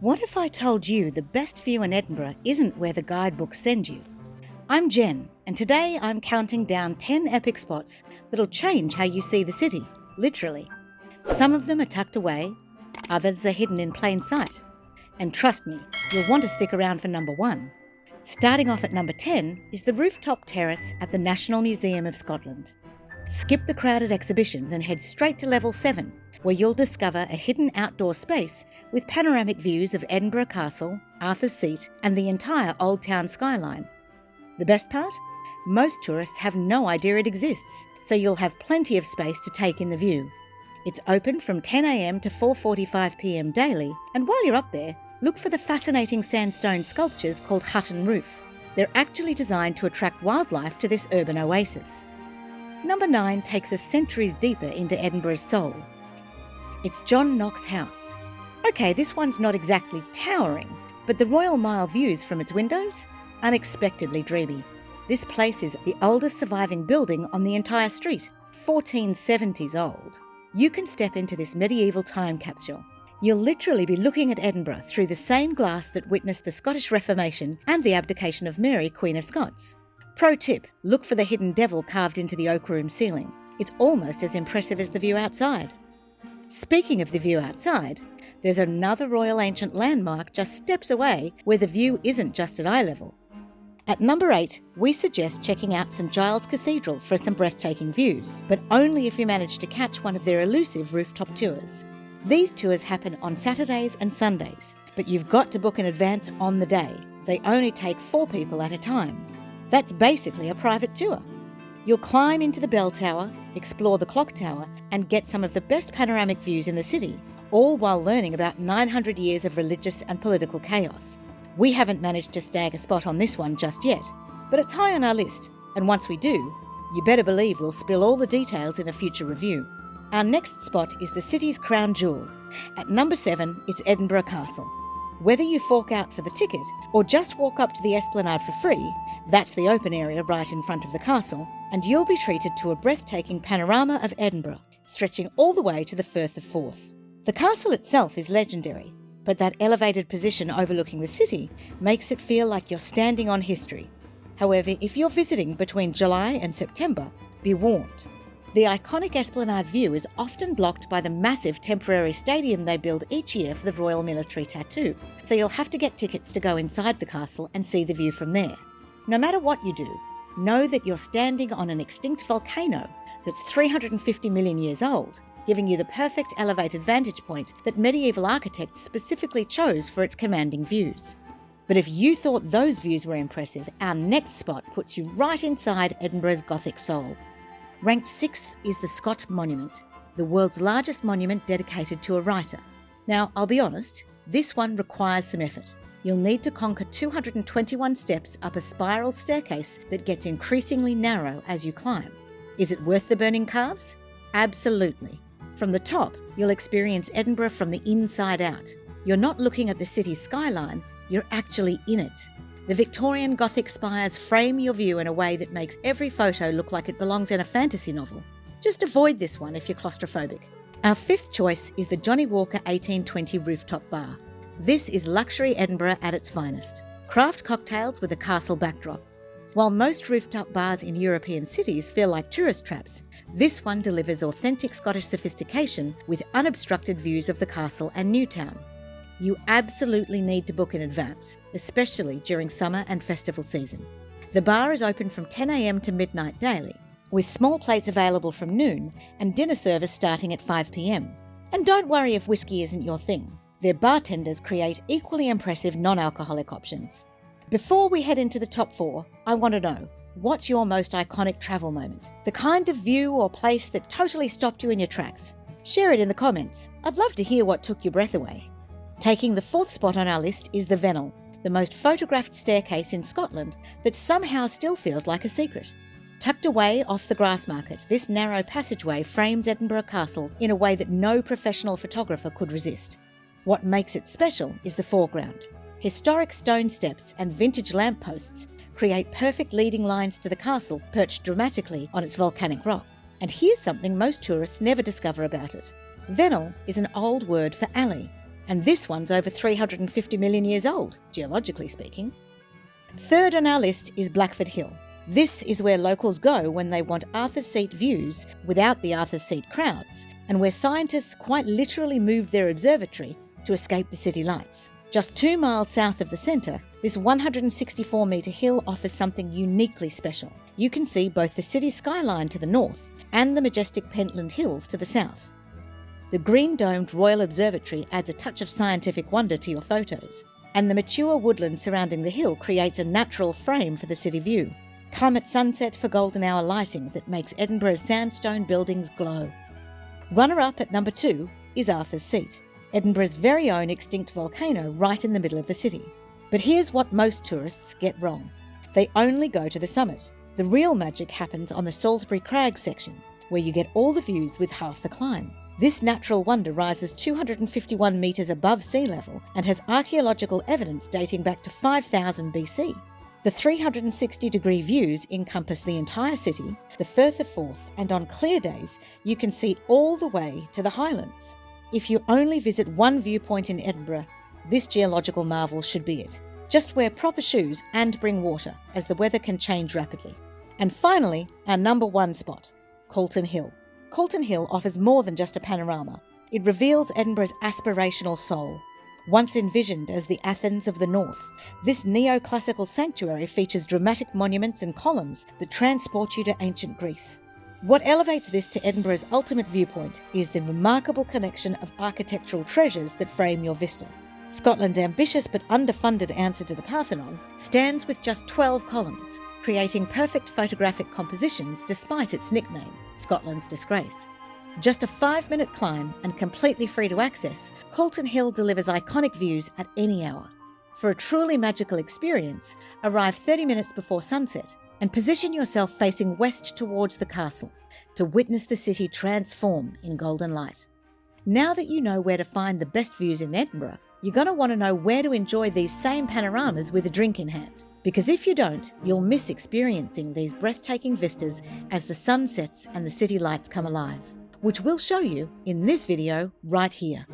What if I told you the best view in Edinburgh isn't where the guidebooks send you? I'm Jen, and today I'm counting down 10 epic spots that'll change how you see the city, literally. Some of them are tucked away, others are hidden in plain sight. And trust me, you'll want to stick around for number 1. Starting off at number 10 is the rooftop terrace at the National Museum of Scotland. Skip the crowded exhibitions and head straight to level 7, where you'll discover a hidden outdoor space with panoramic views of Edinburgh Castle, Arthur's Seat, and the entire Old Town skyline. The best part? Most tourists have no idea it exists, so you'll have plenty of space to take in the view. It's open from 10 a.m. to 4:45 p.m. daily, and while you're up there, look for the fascinating sandstone sculptures called Hut and Roof. They're actually designed to attract wildlife to this urban oasis. Number 9 takes us centuries deeper into Edinburgh's soul. It's John Knox House. Okay, this one's not exactly towering, but the Royal Mile views from its windows? Unexpectedly dreamy. This place is the oldest surviving building on the entire street, 1470s old. You can step into this medieval time capsule. You'll literally be looking at Edinburgh through the same glass that witnessed the Scottish Reformation and the abdication of Mary, Queen of Scots. Pro tip, look for the hidden devil carved into the oak room ceiling. It's almost as impressive as the view outside. Speaking of the view outside, there's another Royal Ancient landmark just steps away where the view isn't just at eye level. At number 8, we suggest checking out St Giles Cathedral for some breathtaking views, but only if you manage to catch one of their elusive rooftop tours. These tours happen on Saturdays and Sundays, but you've got to book in advance on the day. They only take 4 people at a time. That's basically a private tour. You'll climb into the bell tower, explore the clock tower, and get some of the best panoramic views in the city, all while learning about 900 years of religious and political chaos. We haven't managed to snag a spot on this one just yet, but it's high on our list, and once we do, you better believe we'll spill all the details in a future review. Our next spot is the city's crown jewel. At number 7, it's Edinburgh Castle. Whether you fork out for the ticket or just walk up to the esplanade for free, that's the open area right in front of the castle, and you'll be treated to a breathtaking panorama of Edinburgh, stretching all the way to the Firth of Forth. The castle itself is legendary, but that elevated position overlooking the city makes it feel like you're standing on history. However, if you're visiting between July and September, be warned. The iconic esplanade view is often blocked by the massive temporary stadium they build each year for the Royal Military Tattoo, so you'll have to get tickets to go inside the castle and see the view from there. No matter what you do, know that you're standing on an extinct volcano that's 350 million years old, giving you the perfect elevated vantage point that medieval architects specifically chose for its commanding views. But if you thought those views were impressive, our next spot puts you right inside Edinburgh's Gothic soul. Ranked 6th is the Scott Monument, the world's largest monument dedicated to a writer. Now, I'll be honest, this one requires some effort. You'll need to conquer 221 steps up a spiral staircase that gets increasingly narrow as you climb. Is it worth the burning calves? Absolutely. From the top, you'll experience Edinburgh from the inside out. You're not looking at the city's skyline, you're actually in it. The Victorian Gothic spires frame your view in a way that makes every photo look like it belongs in a fantasy novel. Just avoid this one if you're claustrophobic. Our 5th choice is the Johnny Walker 1820 rooftop bar. This is luxury Edinburgh at its finest. Craft cocktails with a castle backdrop. While most rooftop bars in European cities feel like tourist traps, this one delivers authentic Scottish sophistication with unobstructed views of the castle and Newtown. You absolutely need to book in advance, especially during summer and festival season. The bar is open from 10 a.m. to midnight daily, with small plates available from noon and dinner service starting at 5 p.m. And don't worry if whiskey isn't your thing. Their bartenders create equally impressive non-alcoholic options. Before we head into the top 4, I want to know, what's your most iconic travel moment? The kind of view or place that totally stopped you in your tracks? Share it in the comments. I'd love to hear what took your breath away. Taking the 4th spot on our list is the Vennel, the most photographed staircase in Scotland that somehow still feels like a secret. Tucked away off the Grassmarket, this narrow passageway frames Edinburgh Castle in a way that no professional photographer could resist. What makes it special is the foreground. Historic stone steps and vintage lampposts create perfect leading lines to the castle perched dramatically on its volcanic rock. And here's something most tourists never discover about it. Vennel is an old word for alley. and this one's over 350 million years old, geologically speaking. Third on our list is Blackford Hill. This is where locals go when they want Arthur's Seat views without the Arthur's Seat crowds, and where scientists quite literally moved their observatory to escape the city lights. Just 2 miles south of the centre, this 164-metre hill offers something uniquely special. You can see both the city skyline to the north and the majestic Pentland Hills to the south. The green-domed Royal Observatory adds a touch of scientific wonder to your photos, and the mature woodland surrounding the hill creates a natural frame for the city view. Come at sunset for golden hour lighting that makes Edinburgh's sandstone buildings glow. Runner-up at number 2 is Arthur's Seat, Edinburgh's very own extinct volcano right in the middle of the city. But here's what most tourists get wrong. They only go to the summit. The real magic happens on the Salisbury Crag section, where you get all the views with half the climb. This natural wonder rises 251 metres above sea level and has archaeological evidence dating back to 5000 BC. The 360-degree views encompass the entire city, the Firth of Forth, and on clear days, you can see all the way to the Highlands. If you only visit one viewpoint in Edinburgh, this geological marvel should be it. Just wear proper shoes and bring water, as the weather can change rapidly. And finally, our number 1 spot, Calton Hill. Calton Hill offers more than just a panorama. It reveals Edinburgh's aspirational soul. Once envisioned as the Athens of the North, this neoclassical sanctuary features dramatic monuments and columns that transport you to ancient Greece. What elevates this to Edinburgh's ultimate viewpoint is the remarkable collection of architectural treasures that frame your vista. Scotland's ambitious but underfunded answer to the Parthenon stands with just 12 columns, creating perfect photographic compositions despite its nickname, Scotland's Disgrace. Just a 5-minute climb and completely free to access, Calton Hill delivers iconic views at any hour. For a truly magical experience, arrive 30 minutes before sunset and position yourself facing west towards the castle to witness the city transform in golden light. Now that you know where to find the best views in Edinburgh, you're going to want to know where to enjoy these same panoramas with a drink in hand. Because if you don't, you'll miss experiencing these breathtaking vistas as the sun sets and the city lights come alive, which we'll show you in this video right here.